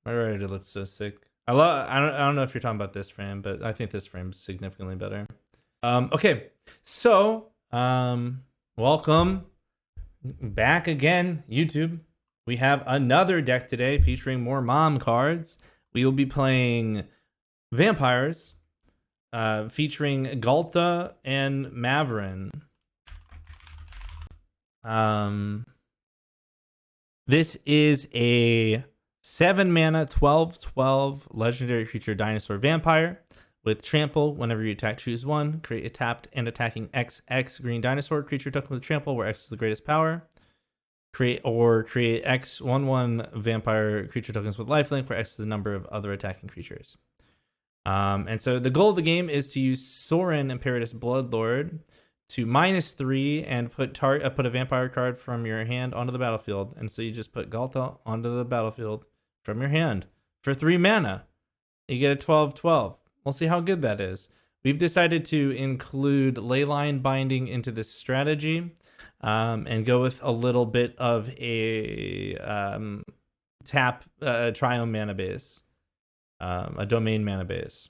Murderous Rider looks so sick. I don't know if you're talking about this frame, but I think this frame's significantly better. Okay, so welcome back again, YouTube. We have another deck today featuring more mom cards. We will be playing Vampires, featuring Ghalta and Mavren. This is a 7 mana 12/12 legendary creature dinosaur vampire with trample. Whenever you attack, choose one. Create a tapped and attacking XX green dinosaur creature token with trample, where X is the greatest power. Create X 1/1 vampire creature tokens with lifelink, where X is the number of other attacking creatures. And so the goal of the game is to use Sorin, Imperious Bloodlord, to -3 and put a vampire card from your hand onto the battlefield. And so you just put Ghalta onto the battlefield from your hand for 3 mana. You get a 12/12. We'll see how good that is. We've decided to include Leyline Binding into this strategy, and go with a little bit of a tap Triome mana base, a domain mana base.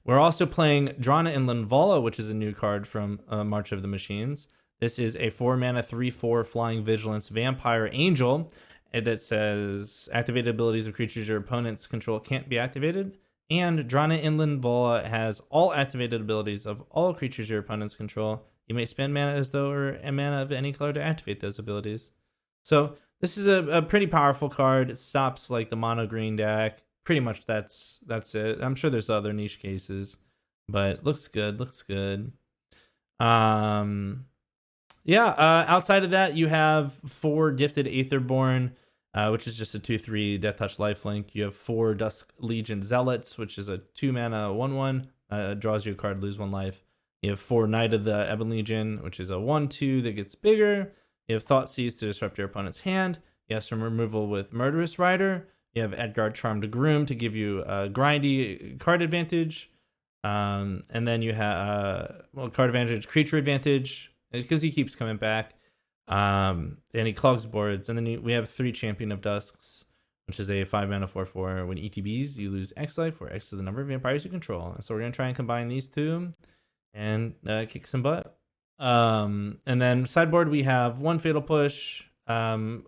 We're also playing Drana and Linvala, which is a new card from March of the Machines. This is a 4 mana 3/4 flying vigilance vampire angel that says activated abilities of creatures your opponents control can't be activated. And Drana and Linvala has all activated abilities of all creatures your opponents control. You may spend mana as though or a mana of any color to activate those abilities. So this is a pretty powerful card. It stops like the mono green deck. Pretty much that's it. I'm sure there's other niche cases, but looks good. Looks good. Outside of that, you have 4 Gifted Aetherborn, which is just a 2/3 Death Touch lifelink. You have 4 Dusk Legion Zealots, which is a 2 mana 1/1, draws you a card, lose 1 life. You have 4 Knight of the Ebon Legion, which is a 1/2 that gets bigger. You have Thoughtseize to disrupt your opponent's hand. You have some removal with Murderous Rider. You have Edgar Charmed Groom to give you a grindy card advantage. And then you have card advantage, creature advantage, because he keeps coming back. And he clogs boards. And then we have 3 Champion of Dusks, which is a 5 mana 4/4. When ETBs, you lose X life, where X is the number of vampires you control. And so we're gonna try and combine these two and kick some butt. And then sideboard, we have 1 Fatal Push because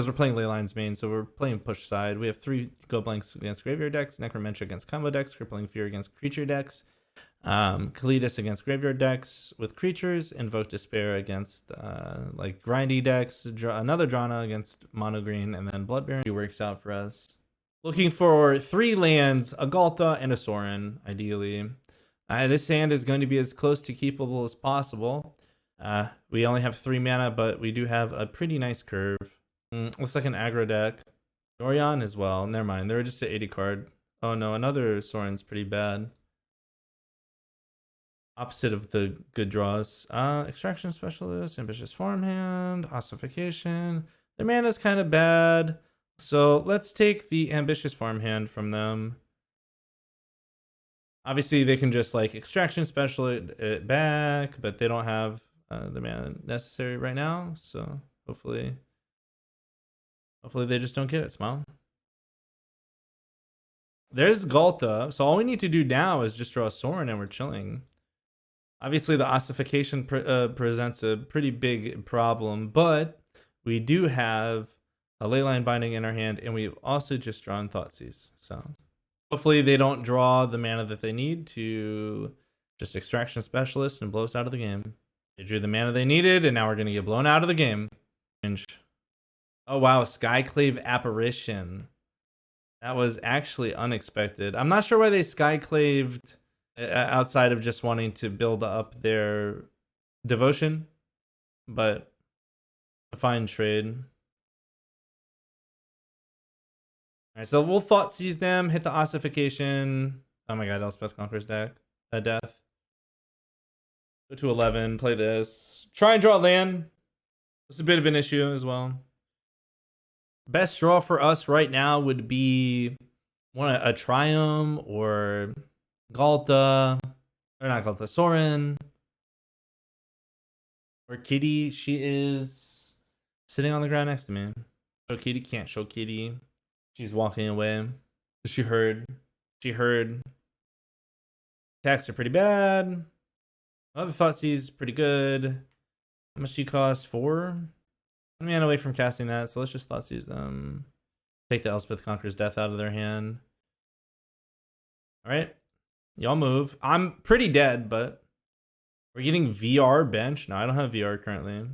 we're playing Leyline's main, so we're playing push side. We have 3 Go Blanks against graveyard decks, Necromancer against combo decks, Crippling Fear against creature decks, Kalidas against graveyard decks with creatures, Invoke Despair against like grindy decks, another Drana against mono green, and then Blood Baron works out for us. Looking for 3 lands, a Ghalta and a Sorin, ideally. This hand is going to be as close to keepable as possible. We only have 3 mana, but we do have a pretty nice curve. Looks like an aggro deck. Dorian as well. Never mind. They were just an 80 card. Oh no, another Sorin's pretty bad. Opposite of the good draws. Extraction Specialist, Ambitious Farmhand, Ossification. Their mana's kind of bad. So let's take the Ambitious Farmhand from them. Obviously, they can just like Extraction Specialist it back, but they don't have the mana necessary right now. So hopefully they just don't get it. Smile. There's Ghalta. So all we need to do now is just draw a Sorin and we're chilling. Obviously, the Ossification presents a pretty big problem, but we do have a Leyline Binding in our hand, and we've also just drawn Thoughtseize. So hopefully they don't draw the mana that they need to just Extraction Specialist and blow us out of the game. They drew the mana they needed, and now we're going to get blown out of the game. Oh, wow. Skyclave Apparition. That was actually unexpected. I'm not sure why they Skyclaved outside of just wanting to build up their devotion, but a fine trade. All right, so we'll Thoughtseize them, hit the Ossification. Oh my god, Elspeth Conqueror's death. Go to 11, play this. Try and draw land. It's a bit of an issue as well. Best draw for us right now would be a Triome or Ghalta, or not Ghalta, Sorin, or Kitty. She is sitting on the ground next to me. Show kitty, can't show kitty. She's walking away. She heard. She heard. Attacks are pretty bad. Another Thoughtseize pretty good. How much do you cost? 4? One mana away from casting that, so let's just Thoughtseize them. Take the Elspeth Conqueror's Death out of their hand. Alright. Y'all move. I'm pretty dead, but we're getting VR bench. No, I don't have VR currently.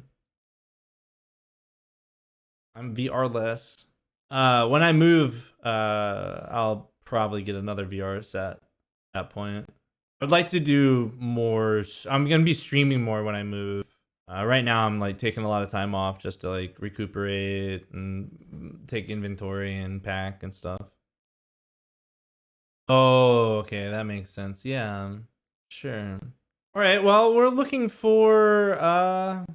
I'm VR less. When I move, I'll probably get another VR set at that point. I'd like to do more. I'm gonna be streaming more when I move. Right now I'm like taking a lot of time off just to like recuperate and take inventory and pack and stuff. Oh, okay, that makes sense. Yeah, sure. All right, well, we're looking for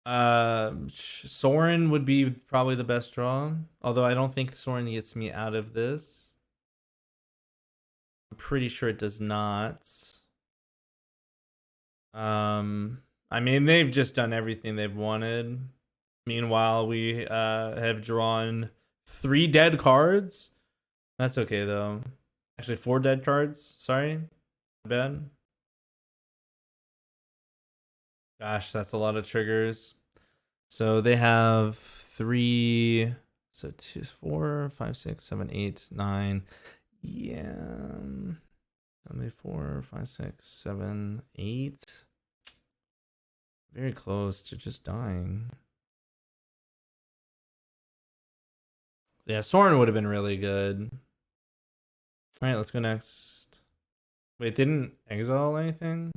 Sorin would be probably the best draw, although I don't think Sorin gets me out of this. I'm pretty sure it does not. I mean, they've just done everything they've wanted. Meanwhile, we have drawn 3 dead cards. That's okay though. Actually, 4 dead cards. Sorry, my bad. Gosh, that's a lot of triggers. So they have 3. So 2, 4, 5, 6, 7, 8, 9. Yeah. 4, 5, 6, 7, 8. Very close to just dying. Yeah, Sorin would have been really good. Alright, let's go next. Wait, didn't exile anything?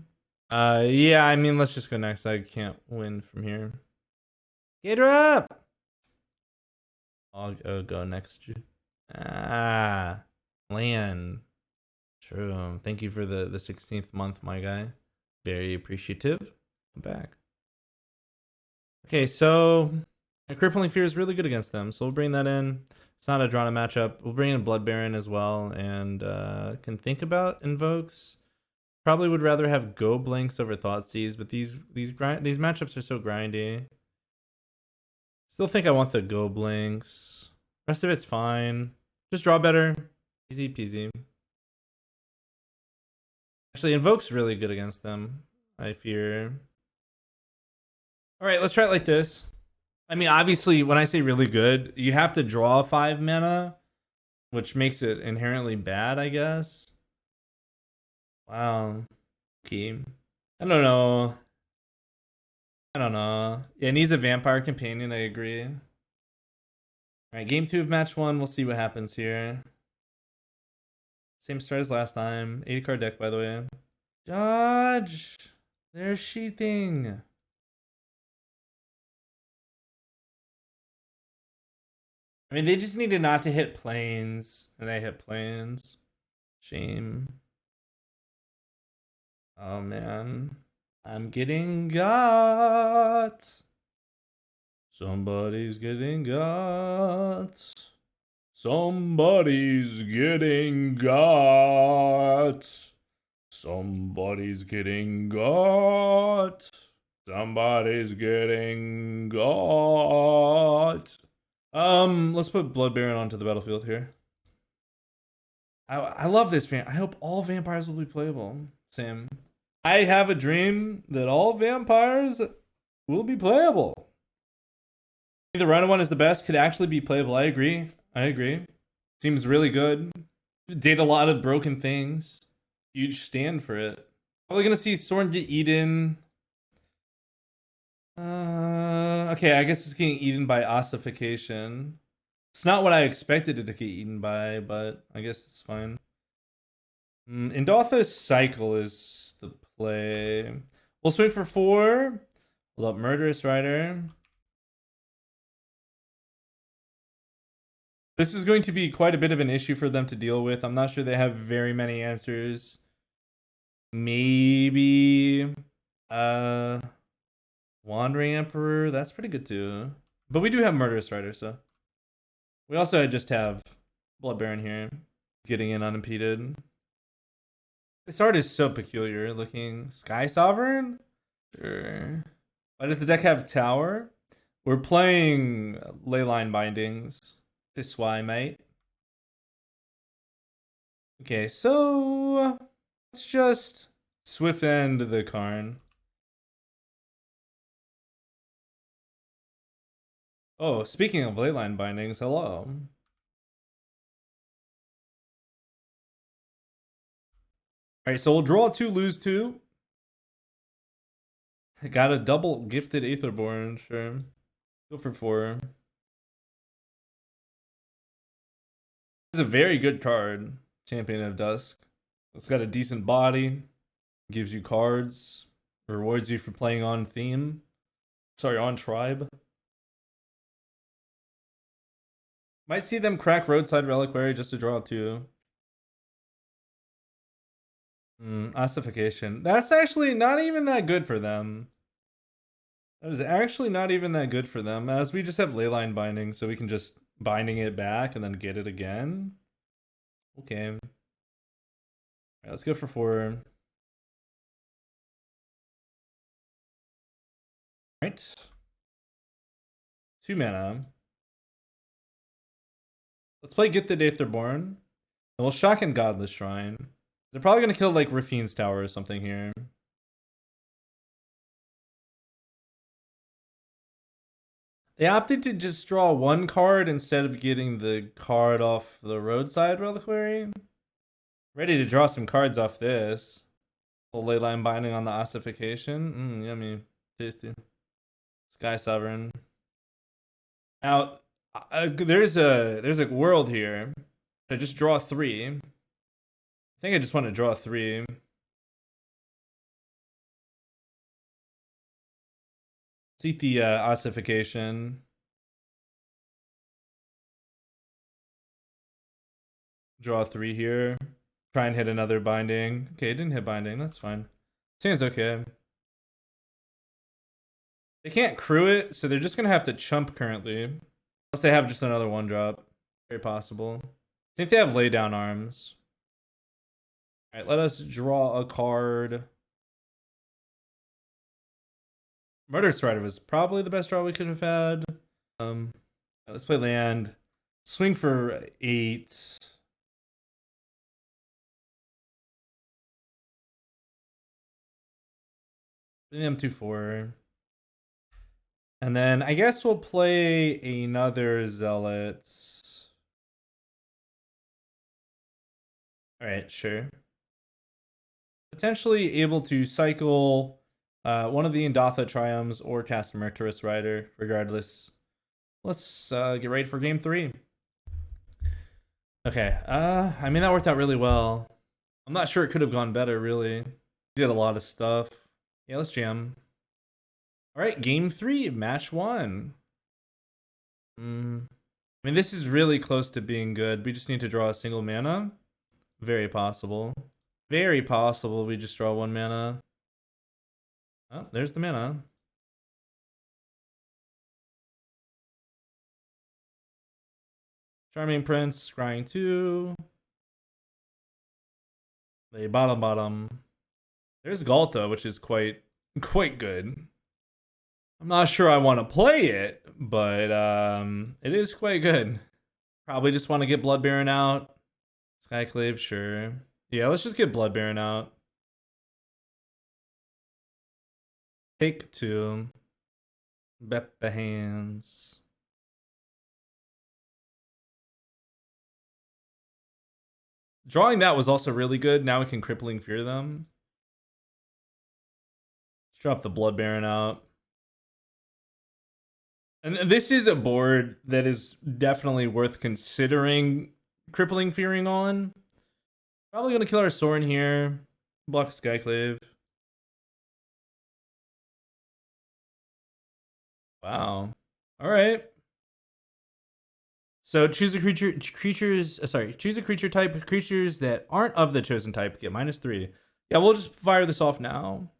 Yeah, I mean, let's just go next. I can't win from here. Get her up! I'll go next. Land. True. Thank you for the 16th month, my guy. Very appreciative. I'm back. Okay, so Crippling Fear is really good against them, so we'll bring that in. It's not a Drana matchup. We'll bring in Blood Baron as well, and can think about invokes. Probably would rather have Go Blinks over Thoughtseize, but these matchups are so grindy. Still think I want the Go Blinks. Rest of it's fine. Just draw better. Easy peasy. Actually, Invoke's really good against them, I fear. Alright, let's try it like this. I mean, obviously, when I say really good, you have to draw 5 mana, which makes it inherently bad, I guess. Wow. Okay. I don't know. Yeah, it needs a Vampire Companion, I agree. Alright, game 2 of match 1. We'll see what happens here. Same start as last time. 80 card deck, by the way. Dodge! They're sheathing. I mean, they just needed not to hit planes, and they hit planes. Shame. Oh, man. I'm getting got. Somebody's getting got. Somebody's getting got. Somebody's getting got. Somebody's getting got. Let's put Blood Baron onto the battlefield here. I love this I hope all vampires will be playable. Sam. I have a dream that all vampires will be playable. The Rhino one is the best, could actually be playable. I agree. Seems really good. Did a lot of broken things. Huge stand for it. Probably gonna see Sorin get eaten. Okay, I guess it's getting eaten by ossification. It's not what I expected it to get eaten by, but I guess it's fine. Indatha's Cycle is the play. We'll swing for 4. Hold up, Murderous Rider. This is going to be quite a bit of an issue for them to deal with. I'm not sure they have very many answers. Maybe Wandering Emperor, that's pretty good too. But we do have Murderous Rider, so. We also just have Blood Baron here, getting in unimpeded. This art is so peculiar looking. Sky Sovereign? Sure. Why does the deck have Tower? We're playing Leyline Bindings. This why, mate. Okay, so let's just swift end the Karn. Oh, speaking of Leyline Bindings, hello. Alright, so we'll draw 2, lose 2. Got a double Gifted Aetherborn, sure. Go for 4. This is a very good card, Champion of Dusk. It's got a decent body, gives you cards, rewards you for playing on theme. Sorry, on tribe. Might see them crack Roadside Reliquary just to draw 2. Ossification. That's actually not even that good for them. That is actually not even that good for them, as we just have Leyline Binding, so we can just binding it back and then get it again. Okay. Alright, let's go for 4. Alright. 2 mana. Let's play Gifted Aetherborn. And we'll shock in Godless Shrine. They're probably gonna kill like Raffine's Tower or something here. They opted to just draw 1 card instead of getting the card off the Roadside Reliquary. Ready to draw some cards off this. Full Leyline Binding on the ossification. Yummy. Tasty. Sky Sovereign. Now, there's a world here. I just draw 3. I think I just want to draw 3. See the ossification. Draw 3 here. Try and hit another binding. Okay, it didn't hit binding. That's fine. Seems okay. They can't crew it, so they're just gonna have to chump currently. Unless they have just another 1-drop. Very possible. I think they have lay down arms. Alright, let us draw a card. Murderous Rider was probably the best draw we could have had. Let's play land. Swing for 8. Them 2-4. And then I guess we'll play another Zealot. Alright, sure. Potentially able to cycle one of the Indatha Triomes or cast Murderous Rider, regardless. Let's get ready for game 3. Okay, I mean, that worked out really well. I'm not sure it could have gone better, really. Did a lot of stuff. Yeah, let's jam. Alright, game 3, match 1. I mean, this is really close to being good. We just need to draw a single mana. Very possible. Very possible we just draw 1 mana. Oh, there's the mana. Charming Prince, scrying 2. The bottom. There's Ghalta, which is quite good. I'm not sure I want to play it, but it is quite good. Probably just want to get Blood Baron out. Skyclave, sure. Yeah, let's just get Blood Baron out. Take 2. Beppa hands. Drawing that was also really good. Now we can Crippling Fear them. Let's drop the Blood Baron out. And this is a board that is definitely worth considering Crippling Fearing on. Probably gonna kill our Sorin here. Block Skyclave. Wow. Alright. So choose a choose a creature type. Creatures that aren't of the chosen type get -3. Yeah, we'll just fire this off now.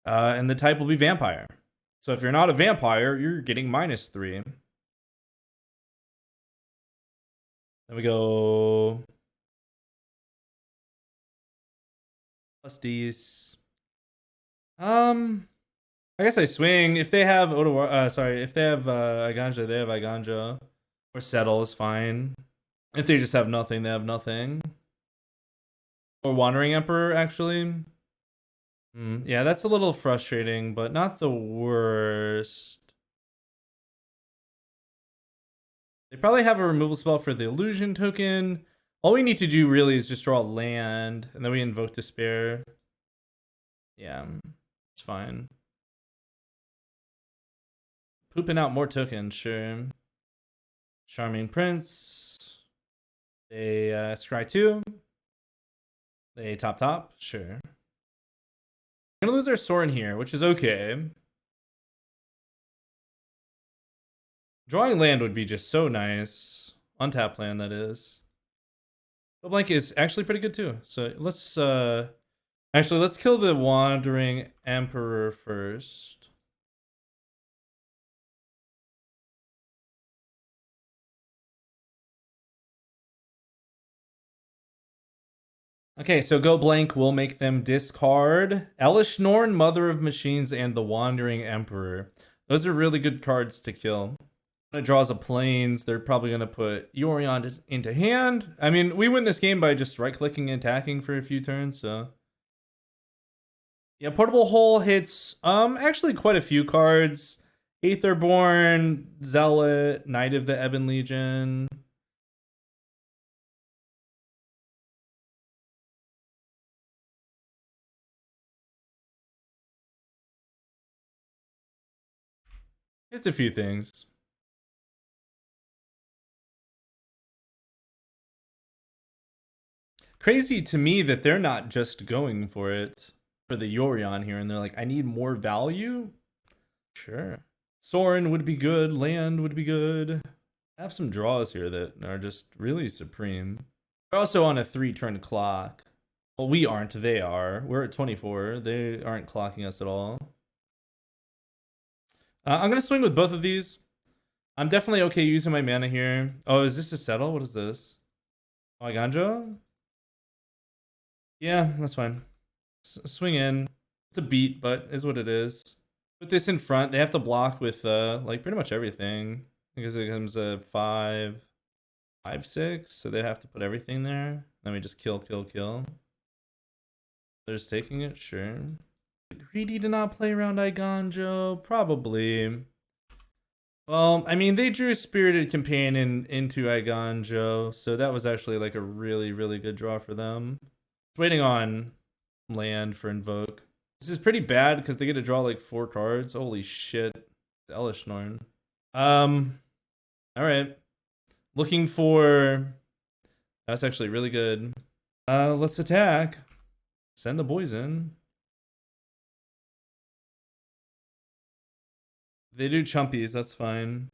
And the type will be vampire. So if you're not a vampire, you're getting -3. Then we go plus these. I guess I swing. If they have if they have Iganja, they have Iganja. Or Settle is fine. If they just have nothing, they have nothing. Or Wandering Emperor, actually. Yeah, that's a little frustrating, but not the worst. They probably have a removal spell for the illusion token. All we need to do really is just draw land, and then we invoke Despair. Yeah, it's fine. Pooping out more tokens, sure. Charming Prince. They scry 2. They top, sure. We're gonna lose our Sorin here, which is okay. Drawing land would be just so nice. Untap land, that is. The blank is actually pretty good too. So let's let's kill the Wandering Emperor first. Okay, so go blank will make them discard Elish Norn, Mother of Machines, and the Wandering Emperor. Those are really good cards to kill. When it draws a plains, they're probably going to put Yorion into hand. I mean, we win this game by just right-clicking and attacking for a few turns, so... Yeah, Portable Hole hits actually quite a few cards. Aetherborn, Zealot, Knight of the Ebon Legion. It's a few things. Crazy to me that they're not just going for it for the Yorion here, and they're like, I need more value? Sure. Sorin would be good, land would be good. I have some draws here that are just really supreme. They're also on a 3-turn clock. Well, we aren't, they are. We're at 24. They aren't clocking us at all. I'm gonna swing with both of these. I'm definitely okay using my mana here. Oh, is this a settle? What is this? Oh, Iganja? Yeah, that's fine. Swing in. It's a beat, but is what it is. Put this in front. They have to block with like pretty much everything. Because it comes a 5, 5, 6. So they have to put everything there. Then we just kill. They're just taking it, sure. Greedy to not play around Iganjo? Probably. Well, I mean, they drew Spirited Companion into Iganjo, so that was actually like a really, really good draw for them. Waiting on land for Invoke. This is pretty bad because they get to draw like 4 cards. Holy shit. Elish Norn. Alright. Looking for... That's actually really good. Let's attack. Send the boys in. They do chumpies, that's fine.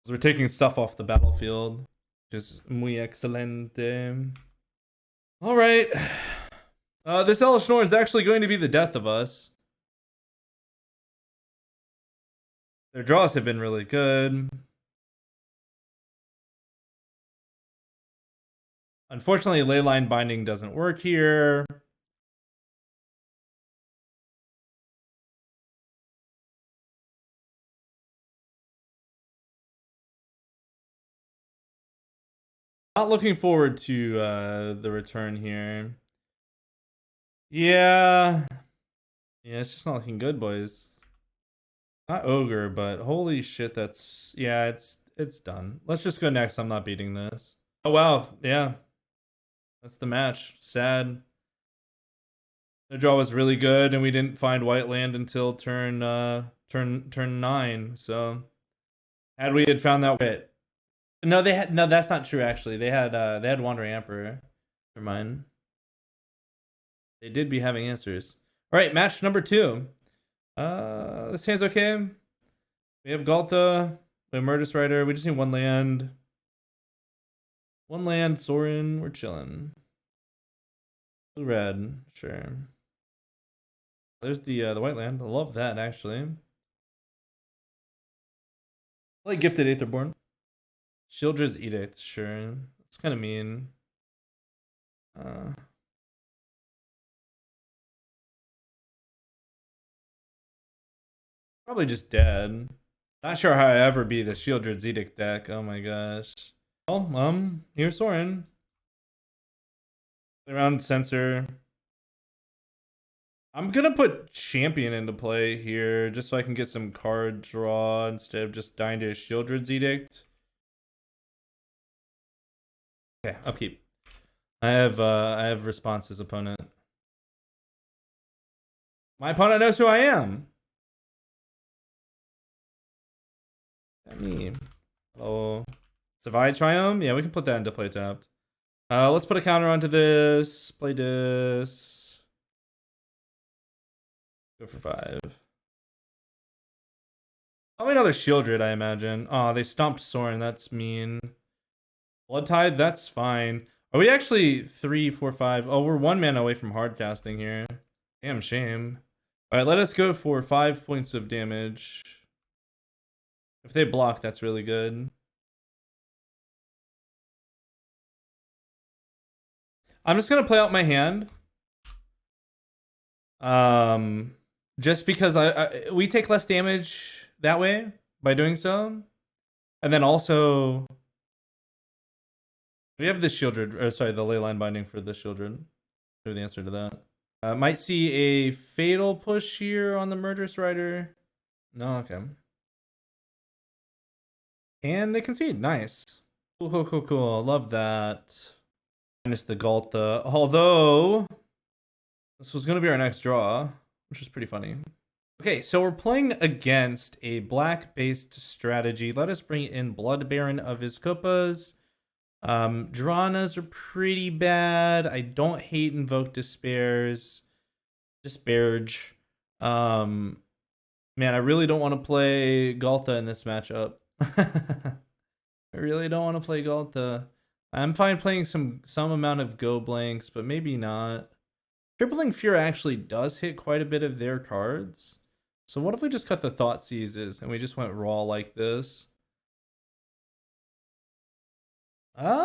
So we're taking stuff off the battlefield. Which is muy excelente. Alright. This Elish Norn is actually going to be the death of us. Their draws have been really good. Unfortunately, Leyline Binding doesn't work here. Not looking forward to the return here. Yeah, it's just not looking good, boys. Not ogre, but holy shit, that's it's done. Let's just go next. I'm not beating this. Oh wow, yeah, that's the match. Sad. The draw was really good, and we didn't find white land until turn 9. So had we had found that bit. No, that's not true. Actually, they had Wandering Emperor. Never mind. They did be having answers. All right, match number 2. This hand's okay. We have Ghalta. We have Murderous Rider. We just need 1 land. 1 land, Sorin. We're chilling. Blue red, sure. There's the white land. I love that actually. I like Gifted Aetherborn. Shieldred's Edict, sure. It's kind of mean. Probably just dead. Not sure how I ever beat a Shieldred's Edict deck. Oh my gosh. Well, here's Sorin. Around Censor. I'm gonna put Champion into play here just so I can get some card draw instead of just dying to a Shieldred's Edict. Okay, upkeep. I have Response's opponent. My opponent knows who I am. Me. Oh, Savai Triome? Yeah, we can put that into play tapped. Let's put a counter onto this. Play this. Go for 5. Probably another Shieldred, I imagine. Oh, they stomped Sorin. That's mean. Blood Tide, that's fine. Are we actually 3, 4, 5? Oh, we're 1 mana away from hard casting here. Damn shame. Alright, let us go for 5 points of damage. If they block, that's really good. I'm just gonna play out my hand. Just because we take less damage that way by doing so. And then also we have this Shieldred, or sorry, the Leyline Binding for the Shieldred. Know the answer to that. Might see a fatal push here on the Murderous Rider. No, okay. And they concede. Nice. Cool. Love that. Minus the Ghalta. Although, this was going to be our next draw, which is pretty funny. Okay, so we're playing against a black-based strategy. Let us bring in Blood Baron of Vizkopas. Dranas are pretty bad. I don't hate Invoke Despairs. Disparage. Man, I really don't want to play Ghalta in this matchup. I really don't want to play Ghalta. I'm fine playing some amount of Go Blanks, but maybe not. Crippling Fear actually does hit quite a bit of their cards. So what if we just cut the Thought Seizes and we just went raw like this? Yeah,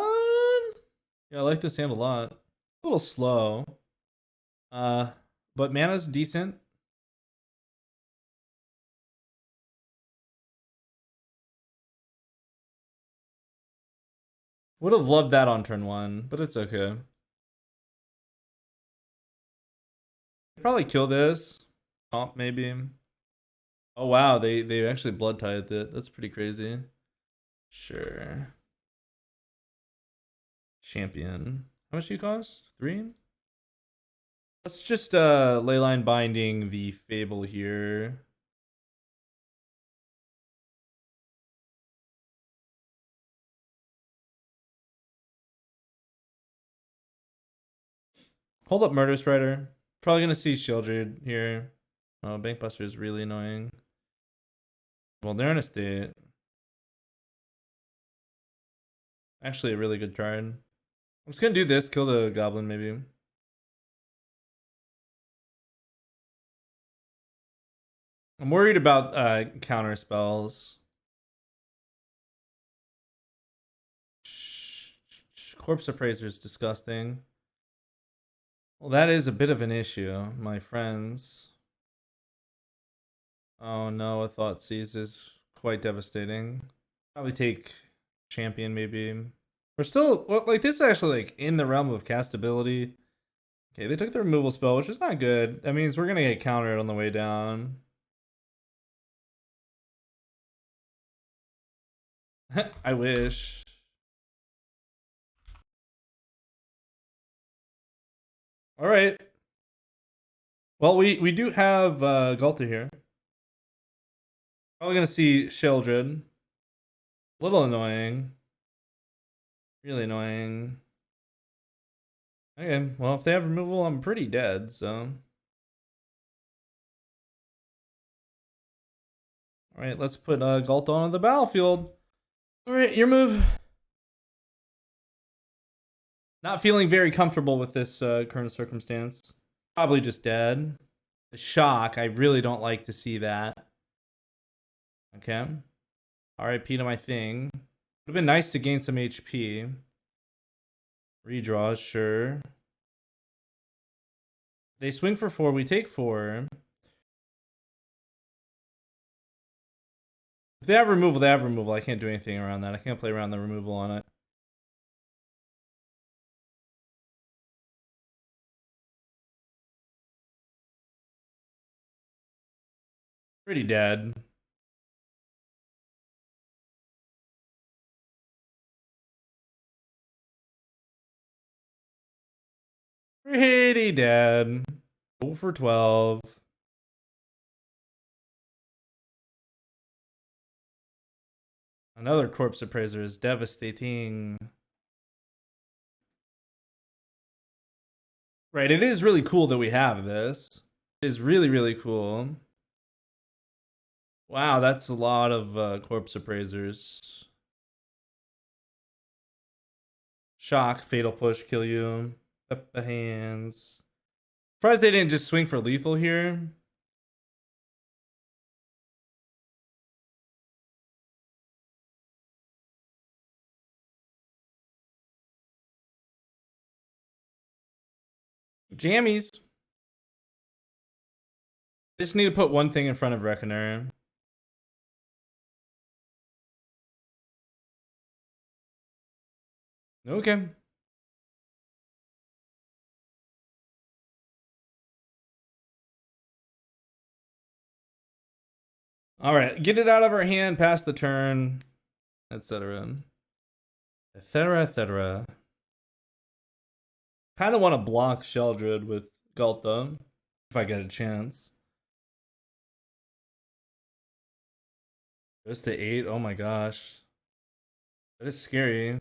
I like this hand a lot. A little slow. But mana's decent. Would have loved that on turn 1, but it's okay. Probably kill this. Comp maybe. Oh wow, they actually blood tied it. That's pretty crazy. Sure. Champion. How much do you cost? 3? Let's just Leyline Binding the Fable here. Hold up Murderous Rider. Probably gonna see Shieldred here. Oh, Bankbuster is really annoying. Voldaren Estate. Actually a really good card. I'm just gonna do this, kill the goblin maybe. I'm worried about counter spells. Corpse Appraiser is disgusting. Well, that is a bit of an issue, my friends. Oh no, a Thought Seize is quite devastating. Probably take Champion maybe. We're still, well, like this is actually like in the realm of castability. Okay, they took the removal spell, which is not good. That means we're gonna get countered on the way down. I wish. All right. Well, we do have Ghalta here. Probably gonna see Shieldred. A little annoying. Really annoying. Okay, well if they have removal, I'm pretty dead, so. Alright, let's put Ghalta on the battlefield. Alright, your move. Not feeling very comfortable with this current circumstance. Probably just dead. The shock, I really don't like to see that. Okay. RIP to my thing. Would have been nice to gain some HP. Redraws, sure. They swing for 4, we take 4. If they have removal, they have removal. I can't do anything around that. I can't play around the removal on it. Pretty dead. Pretty dead. 0 for 12. Another Corpse Appraiser is devastating. Right, it is really cool that we have this. It is really, really cool. Wow, that's a lot of Corpse Appraisers. Shock, Fatal Push, kill you. Up the hands. Surprised they didn't just swing for lethal here. Jammies. Just need to put one thing in front of Reckoner. Okay. All right, get it out of our hand, pass the turn, etc. Etc. Kind of want to block Sheldred with Ghalta if I get a chance. Goes to 8. Oh my gosh. That is scary.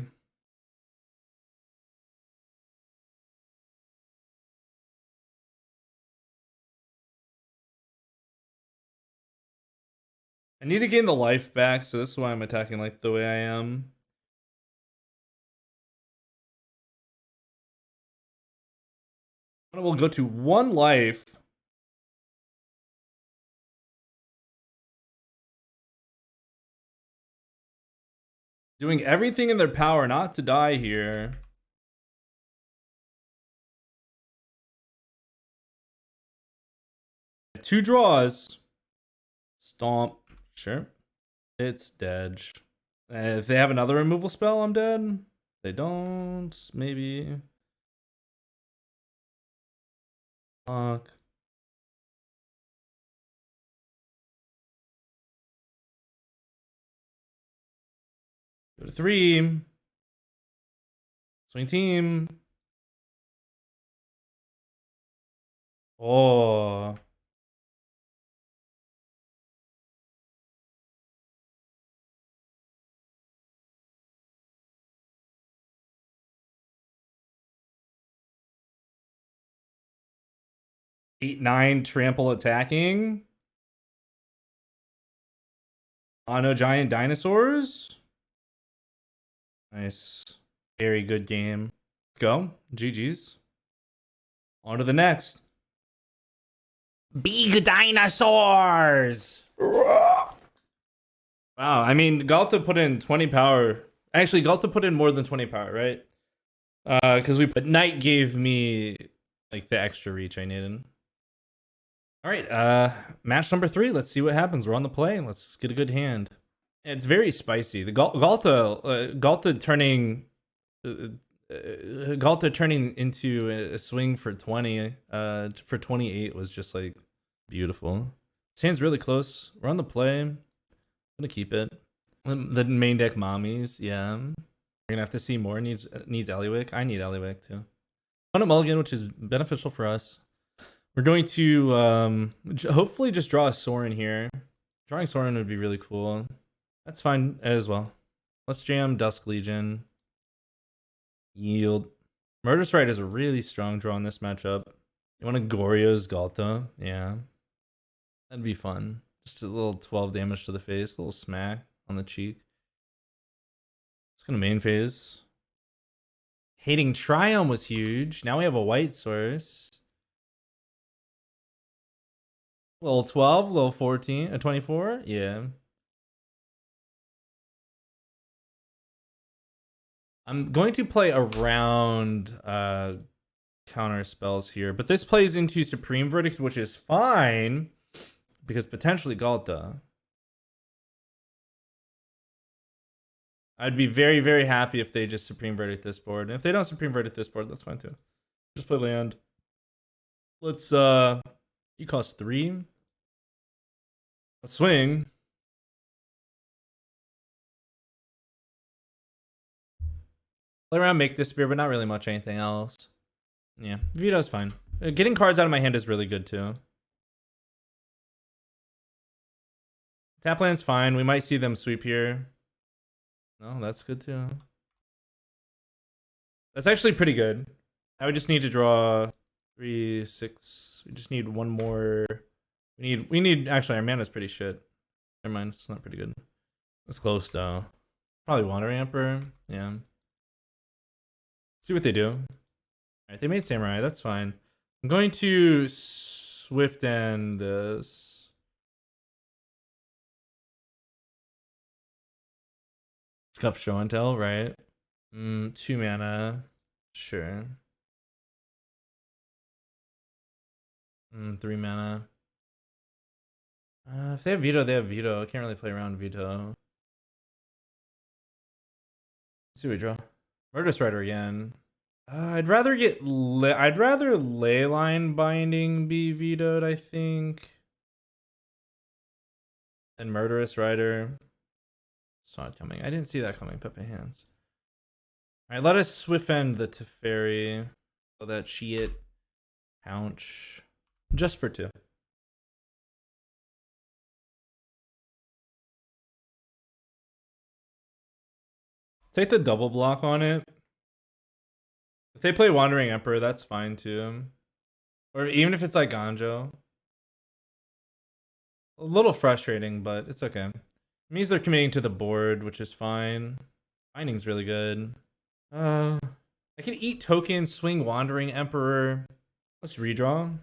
I need to gain the life back, so this is why I'm attacking like the way I am. We'll go to 1 life. Doing everything in their power not to die here. Two draws. Stomp. Sure. It's dead. If they have another removal spell, I'm dead. They don't. Maybe. Fuck. Go to 3. Swing team. Oh. Eight, 9 trample attacking. Mono giant dinosaurs. Nice. Very good game. Let's go. GG's. On to the next. Big dinosaurs. Wow. I mean, Ghalta put in 20 power. Actually, Ghalta put in more than 20 power, right? Because but Knight gave me like the extra reach I needed. All right, match number 3. Let's see what happens. We're on the play. Let's get a good hand. It's very spicy. The Ghalta turning into a swing for 20 for 28 was just like beautiful. This hand's really close. We're on the play. I'm gonna keep it. The main deck mommies, yeah. We're gonna have to see more. Needs Eliwick. I need Eliwick too. Fun at Mulligan, which is beneficial for us. We're going to hopefully just draw a Sorin here. Drawing Sorin would be really cool. That's fine as well. Let's jam Dusk Legion. Yield. Murderous Rider is a really strong draw in this matchup. You want to Goryo's Ghalta? Yeah. That'd be fun. Just a little 12 damage to the face. A little smack on the cheek. It's going to main phase. Hating Triome was huge. Now we have a white source. Little 12, little 14, 24? Yeah. I'm going to play around counter spells here, but this plays into Supreme Verdict, which is fine because potentially Ghalta. I'd be very, very happy if they just Supreme Verdict this board. And if they don't Supreme Verdict this board, that's fine too. Just play land. Let's, you cost 3. A swing. Play around, make Despair, but not really much anything else. Yeah, Veto's fine. Getting cards out of my hand is really good too. Tap land's fine. We might see them sweep here. No, that's good too. That's actually pretty good. I would just need to draw 3, 6. We just need one more. We need actually our mana's pretty shit. Never mind, it's not pretty good. It's close though. Probably Wandering Emperor. Yeah. See what they do. Alright, they made Samurai, that's fine. I'm going to Swift End this. Scuff Show and Tell, right? 2 mana. Sure. 3 mana. If they have Veto, they have Veto. I can't really play around Veto. Let's see what we draw. Murderous Rider again. I'd rather Leyline Binding be vetoed, I think. And Murderous Rider. Saw it coming. I didn't see that coming. Pepe hands. Alright, let us Swift End the Teferi. So that Cheat. Pounce. Just for 2. Take the double block on it. If they play Wandering Emperor, that's fine too. Or even if it's like Ganjo. A little frustrating, but it's okay. It means they're committing to the board, which is fine. Binding's really good. I can eat tokens, swing Wandering Emperor. Let's redraw.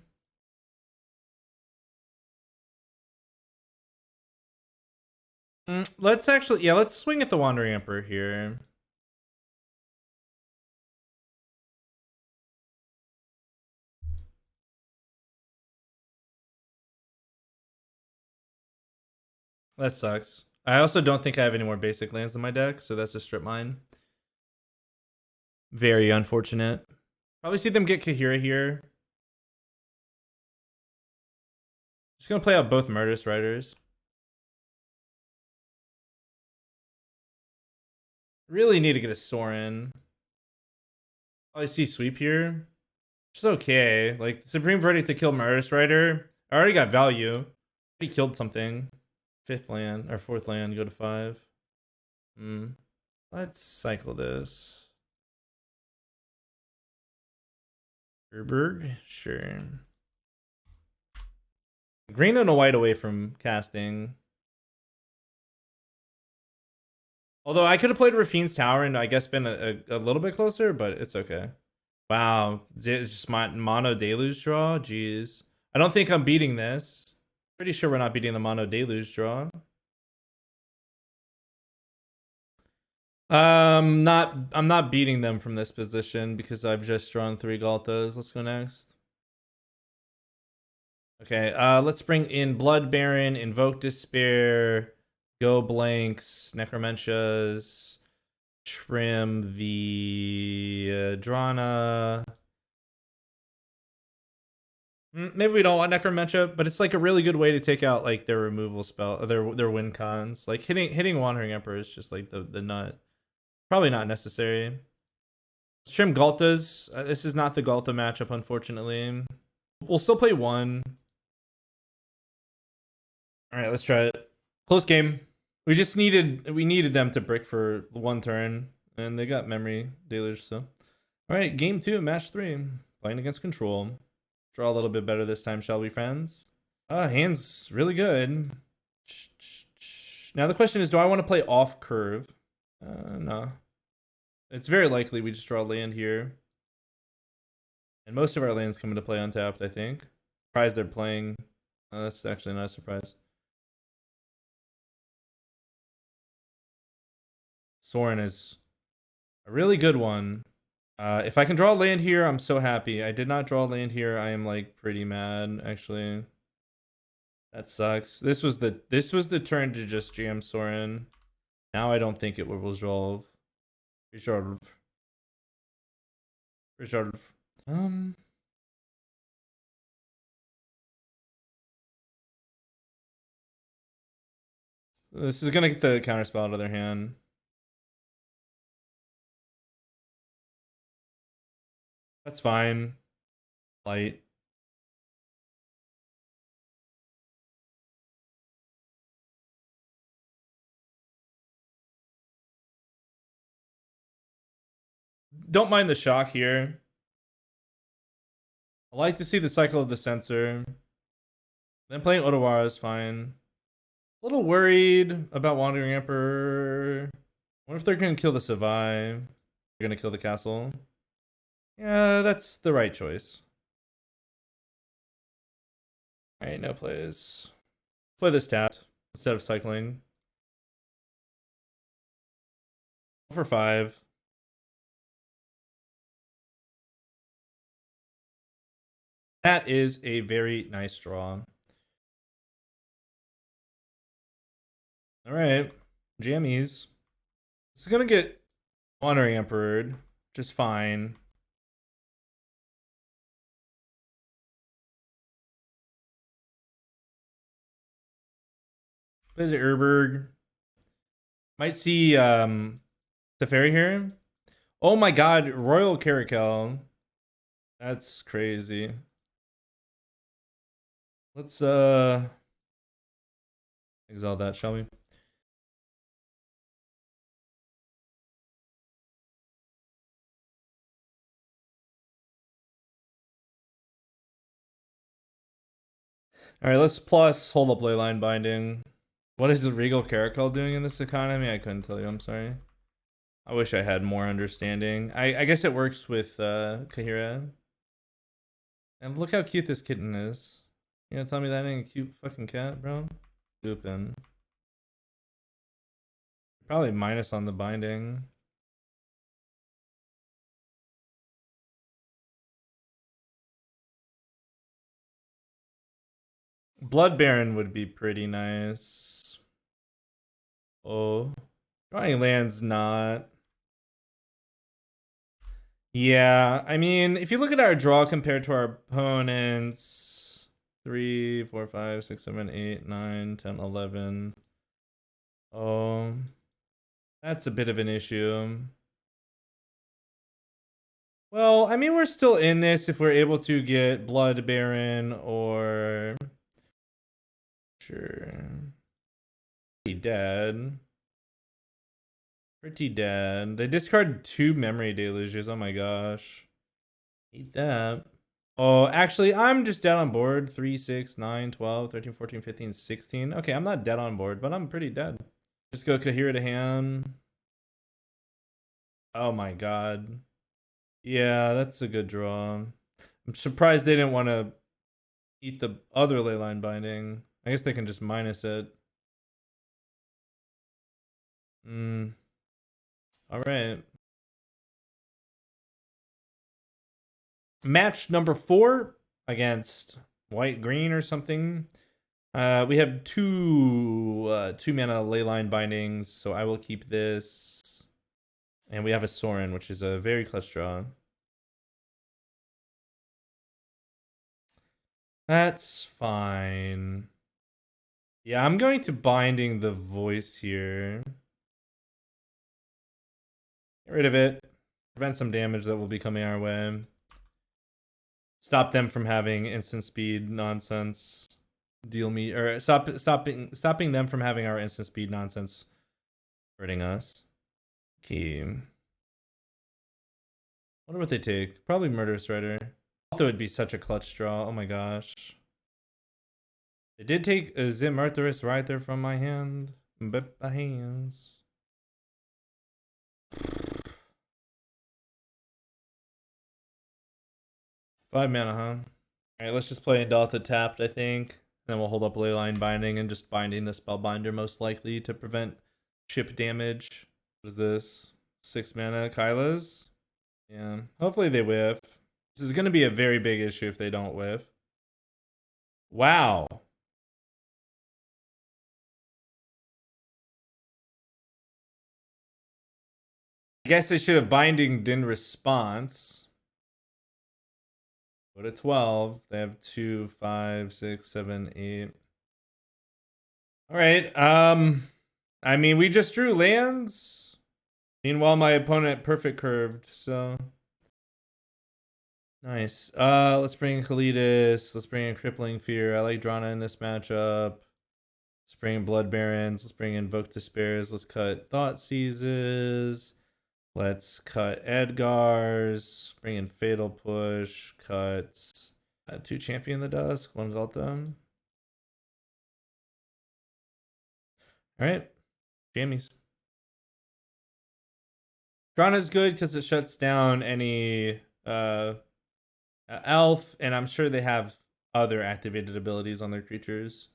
Let's actually, yeah, let's swing at the Wandering Emperor here. That sucks. I also don't think I have any more basic lands in my deck, so that's a strip mine. Very unfortunate. Probably see them get Kahira here. Just gonna play out both Murderous Riders. Really need to get a Sorin. Oh, I see sweep here. Which is okay. Like, Supreme Verdict to kill Murderous Rider. I already got value. He killed something. 5th land, or 4th land, go to 5. Let's cycle this. Urborg? Sure. Green and a white away from casting. Although I could have played Raffine's Tower and I guess been a little bit closer, but it's okay. Wow, just mono deluge draw? Jeez. I don't think I'm beating this. Pretty sure we're not beating the mono deluge draw. I'm not beating them from this position because I've just drawn 3 Ghaltas. Let's go next. Okay, let's bring in Blood Baron, Invoke Despair, Go Blanks, Necromencias, trim the Drana. Maybe we don't want Necromencia, but it's like a really good way to take out like their removal spell, their win cons. Like hitting Wandering Emperor is just like the nut. Probably not necessary. Let's trim Ghaltas. This is not the Ghalta matchup, unfortunately. We'll still play 1. All right, let's try it. Close game. We needed them to brick for 1 turn, and they got memory deluge. So, all right, game 2, match 3, playing against Control. Draw a little bit better this time, shall we, friends? Hand's really good. Now the question is, do I want to play off curve? No. It's very likely we just draw land here. And most of our lands come into play untapped, I think. Surprised they're playing. That's actually not a surprise. Sorin is a really good one. If I can draw land here, I'm so happy. I did not draw land here. I am like pretty mad, actually. That sucks. This was the turn to just jam Sorin. Now I don't think it will resolve. Resolve. Resolve. This is gonna get the counterspell out of their hand. That's fine. Light. Don't mind the shock here. I like to see the cycle of the Censor. Then playing Otawara is fine. A little worried about Wandering Emperor. What if they're gonna kill the Savai? They're gonna kill the castle. Yeah, that's the right choice. Alright, no plays. Play this tapped instead of cycling. 4 for 5. That is a very nice draw. Alright, jammies. This is gonna get Wandering Emperor, which is fine. Play the Urborg. Might see Teferi here. Oh my god, Royal Caracal. That's crazy. Let's exile that, shall we? Alright, let's plus hold up Leyline Binding. What is the Regal Caracal doing in this economy? I couldn't tell you, I'm sorry. I wish I had more understanding. I guess it works with Kahira. And look how cute this kitten is. You gonna tell me that ain't a cute fucking cat, bro? Stupid. Probably minus on the binding. Blood Baron would be pretty nice. Oh. Drawing land's not. Yeah, I mean, if you look at our draw compared to our opponents, 3, 4, 5, 6, 7, 8, 9, 10, 11. Oh, that's a bit of an issue. Well, I mean, we're still in this if we're able to get Blood Baron or... Sure. Pretty dead. Pretty dead. They discard 2 memory deluges. Oh my gosh. Hate that. Oh, actually, I'm just dead on board. 3, 6, 9, 12, 13, 14, 15, 16. Okay, I'm not dead on board, but I'm pretty dead. Just go Kahira to hand. Oh my god. Yeah, that's a good draw. I'm surprised they didn't want to eat the other Leyline Binding. I guess they can just minus it. Alright. Match number 4 against white green or something. We have two mana Leyline Bindings, so I will keep this. And we have a Sorin, which is a very clutch draw. That's fine. Yeah, I'm going to Binding the Voice here. Get rid of it. Prevent some damage that will be coming our way. Stop them from having instant speed nonsense. Deal me or stopping them from having our instant speed nonsense hurting us. Okay. Wonder what they take. Probably Murderous Rider. Although it'd be such a clutch draw. Oh my gosh. They did take a Murderous Rider from my hand. But my hands. Five mana, huh? Alright, let's just play Indatha tapped, I think. Then we'll hold up Leyline Binding and just binding the Spellbinder most likely to prevent chip damage. What is this? 6 mana Kylas? Yeah, hopefully they whiff. This is going to be a very big issue if they don't whiff. Wow. guess I should have bindinged in response. Go to 12. They have 2, 5, 6, 7, 8. All right. I mean, we just drew lands. Meanwhile, my opponent perfect curved, so nice. Let's bring in Kalidas. Let's bring in Crippling Fear. I like Drana in this matchup. Let's bring in Blood Barons. Let's bring in Invoke Despairs. Let's cut Thought Seizes. Let's cut Edgars. Bring in Fatal Push. Cut 2 Champion of Dusk. 1 Ghalta. Alright. Jammies. Drana's good because it shuts down any elf, and I'm sure they have other activated abilities on their creatures.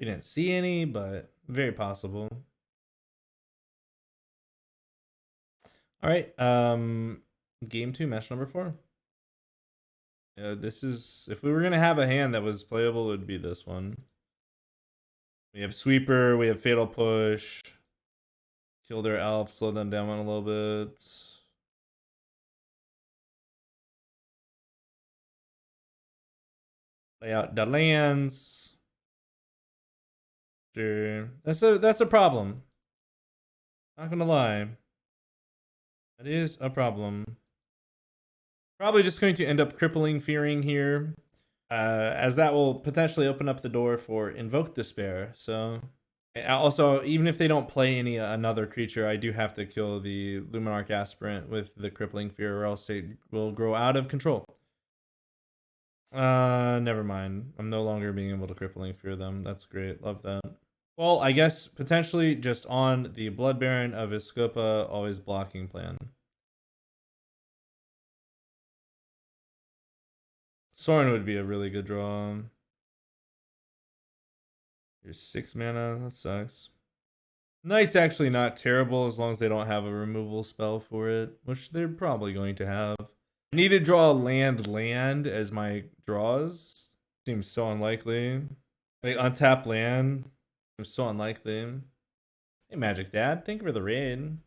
We didn't see any, but very possible. All right, game 2, match number 4. This is, if we were gonna have a hand that was playable, it would be this one. We have Sweeper, we have Fatal Push, kill their elf, slow them down a little bit. Lay out the lands. Sure, that's a problem. Not gonna lie, that is a problem. Probably just going to end up crippling fearing here, as that will potentially open up the door for Invoke Despair. So, also, even if they don't play another creature, I do have to kill the Luminarch Aspirant with the Crippling Fear, or else it will grow out of control. Never mind. I'm no longer being able to Crippling Fear them. That's great. Love that. Well, I guess potentially just on the Blood Baron of Escopa, always blocking plan. Sorin would be a really good draw. Here's 6 mana. That sucks. Knight's actually not terrible as long as they don't have a removal spell for it, which they're probably going to have. I need to draw land as my draws. Seems so unlikely. Like, untap land. Seems so unlikely. Hey, Magic Dad. Thank you for the raid.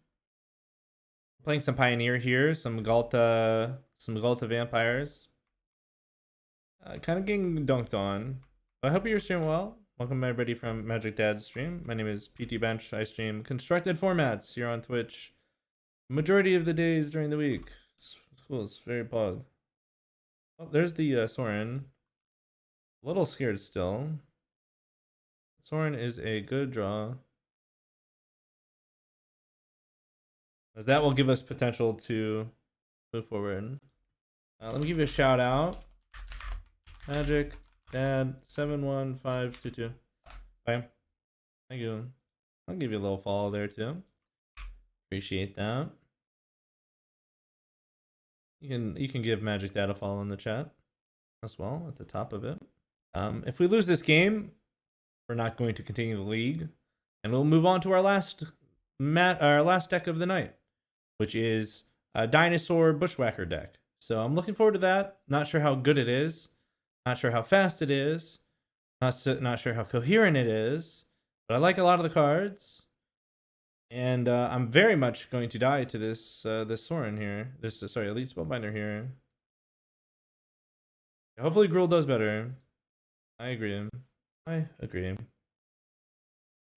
Playing some Pioneer here. Some Ghalta Vampires. Kind of getting dunked on. I hope you're streaming well. Welcome everybody from Magic Dad's stream. My name is PT Bench. I stream constructed formats here on Twitch. Majority of the days during the week. It's cool. It's very pog. Oh, there's the Sorin. A little scared still. Sorin is a good draw, as that will give us potential to move forward. Let me give you a shout out. Magic Dad 71522. Bye. Thank you. I'll give you a little follow there too. Appreciate that. You can give Magic Dad a follow in the chat as well at the top of it. If we lose this game, we're not going to continue the league, and we'll move on to our last deck of the night, which is a Dinosaur Bushwhacker deck. So I'm looking forward to that. Not sure how good it is. Not sure how fast it is. Not sure how coherent it is. But I like a lot of the cards. And I'm very much going to die to this this Sorin here. This Elite Spellbinder here. Hopefully Gruul does better. I agree. Elite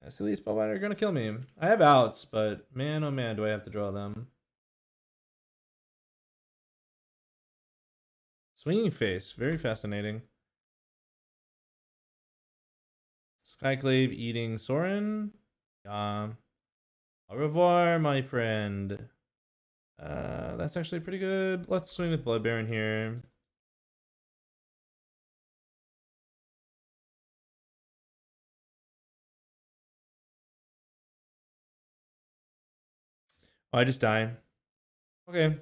Spellbinder are gonna kill me. I have outs, but man, oh man, do I have to draw them. Swinging Face, very fascinating. Skyclave eating Sorin. Au revoir, my friend. That's actually pretty good. Let's swing with Blood Baron here. Oh, I just die. Okay.